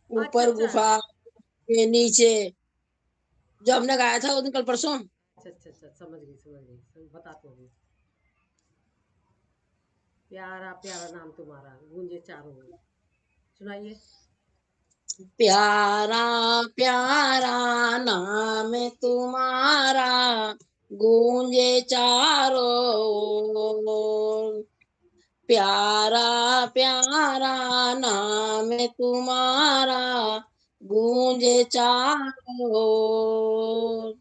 अच्छा ऊपर अच्छा। गुफा के नीचे जो हमने गाया था वो दिन कल परसों। अच्छा अच्छा अच्छा, समझ गई, बता तो अभी। प्यारा प्यारा नाम तुम्हारा गूंजे चारों ओर। सुनाइए। प्यारा प्यारा नाम तुम्हारा गूंजे चारों ओर। प्यारा प्यारा नाम तुम्हारा गूंजे चारों ओर।